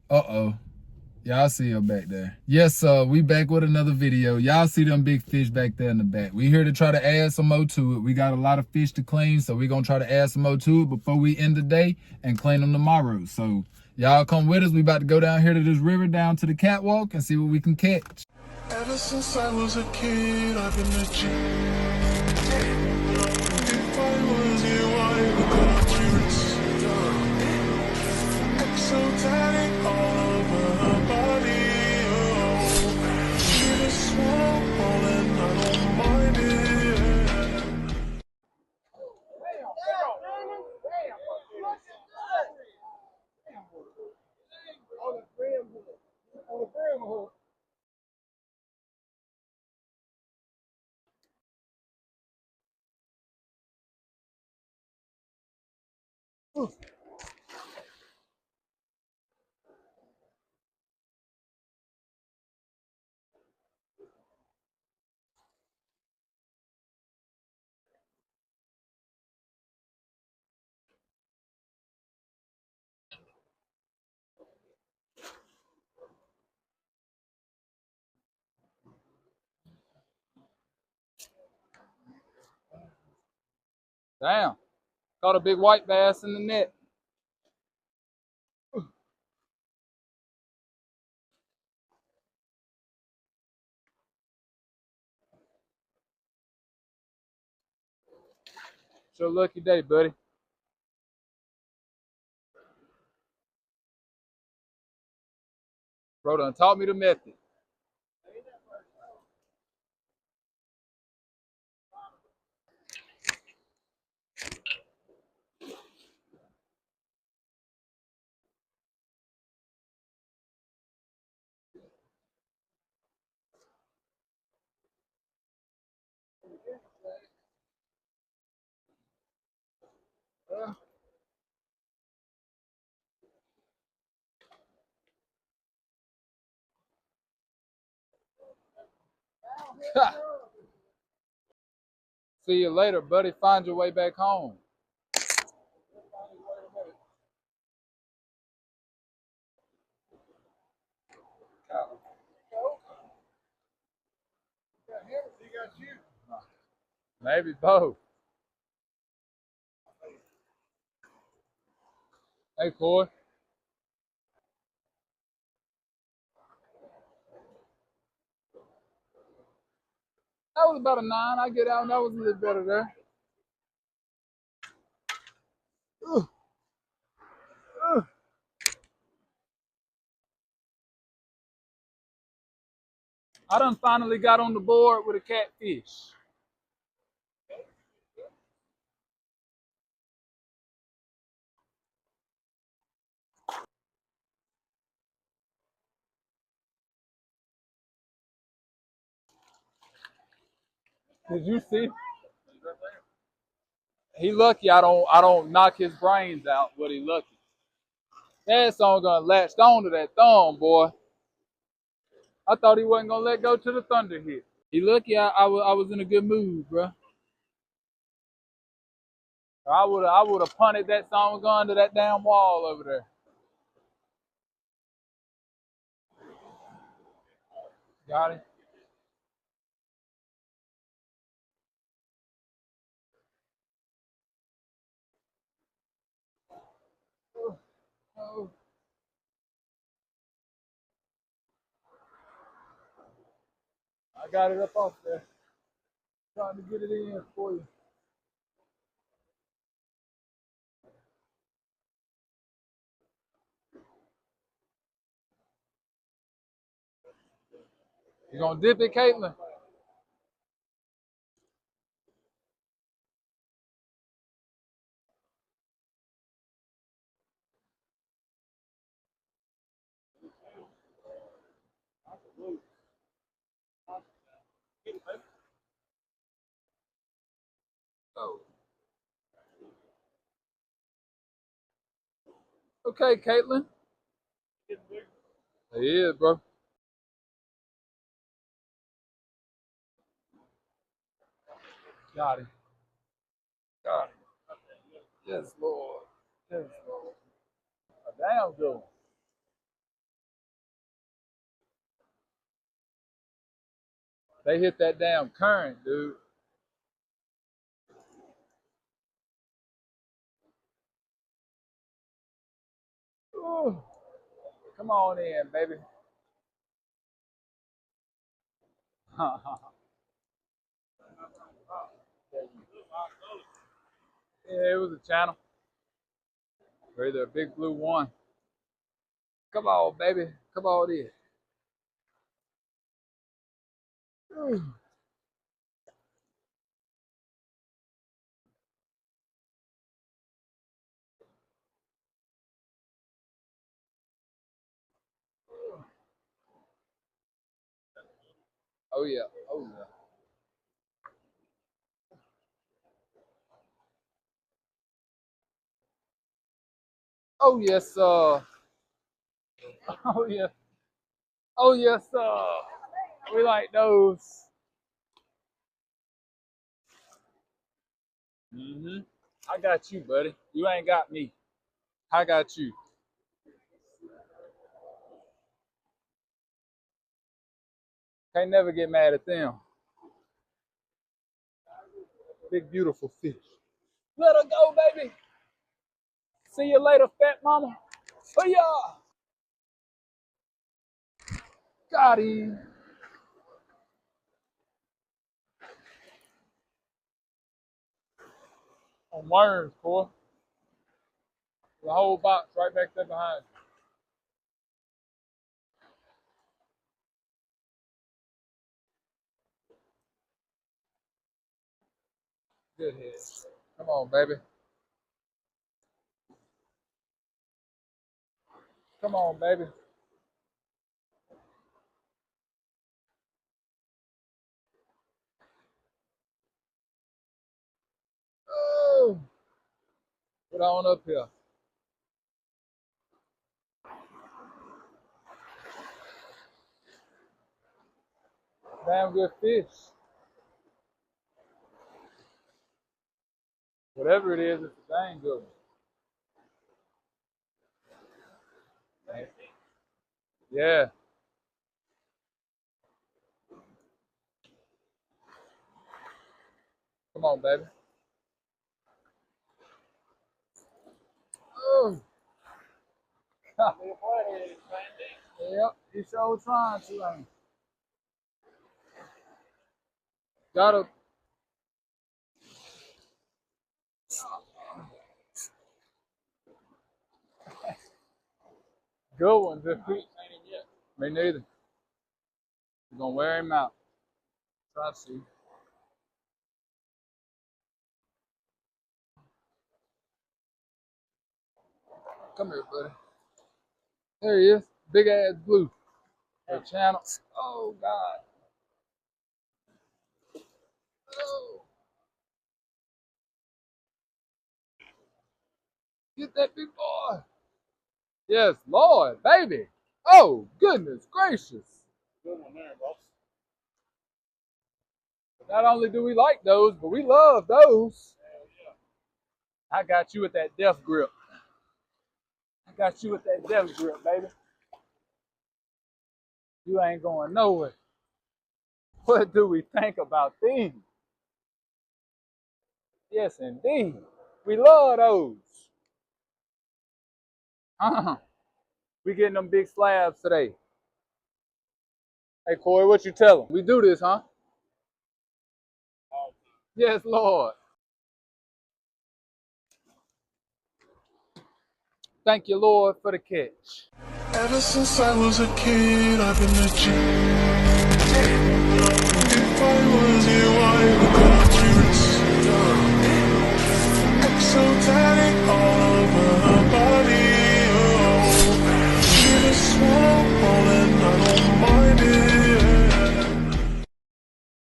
Uh-oh. Y'all see her back there. Yes, sir. We back with another video. Y'all see them big fish back there in the back. We here to try to add some more to it. We got a lot of fish to clean, so we gonna try to add some more to it before we end the day and clean them tomorrow. So y'all come with us. We about to go down here to this river, down to the catwalk, and see what we can catch. Ever since I was a kid, I've been the G. If I was you, I would cut my wrist. Exotic all over her body. Oh, she just swallow all and I don't mind it. Damn. Caught a big white bass in the net. It's your lucky day, buddy. Bro done taught me the method. See you later, buddy. Find your way back home. Maybe both. Hey, Corey. That was about a 9. I get out, and that was a little better there. Ugh, ugh. I done finally got on the board with a catfish. Did you see? He lucky I don't knock his brains out, but he lucky. That song gonna latched on to that thumb, boy. I thought he wasn't gonna let go to the thunder hit. He lucky I was in a good mood, bro. I would have punted that song gun to that damn wall over there. Got it. Oh, oh. I got it up off there. Trying to get it in for you. You gonna dip it, Caitlin? Oh. Okay, Caitlin. It is, bro. Got it. Got it. Yes, Lord. Yes, Lord. A damn good one. They hit that damn current, dude. Ooh. Come on in, baby. Yeah, it was a channel. Or either a big blue one. Come on, baby. Come on in. Ooh. Oh yeah. Oh yeah. Oh yes, oh yeah. Oh yes, we like those. I got you, buddy. You ain't got me. I got you. Can't never get mad at them. Big beautiful fish. Let her go, baby. See you later, fat mama. Oh yeah. Got him. On worms, boy. The whole box right back there behind you. Good head. Come on, baby. Come on, baby. Oh, get on up here. Damn good fish. Whatever it is, it's a dang good one. Yeah. Come on, baby. Oh. Yep, he's sure trying to. Got a good one. Me neither. We're gonna wear him out. Try to see. Come here, buddy. There he is. Big ass blue. The channel. Oh God. Oh. Get that big boy. Yes, Lord, baby. Oh, goodness gracious. Good one there, boss. Not only do we like those, but we love those. I got you with that death grip. I got you with that death grip, baby. You ain't going nowhere. What do we think about these? Yes, indeed. We love those. We getting them big slabs today. Hey, Corey, what you tell them? We do this, huh? Yes, Lord. Thank you, Lord, for the catch. Ever since I was a kid, I've been a G. If I was you, I would cut off my wrist. XO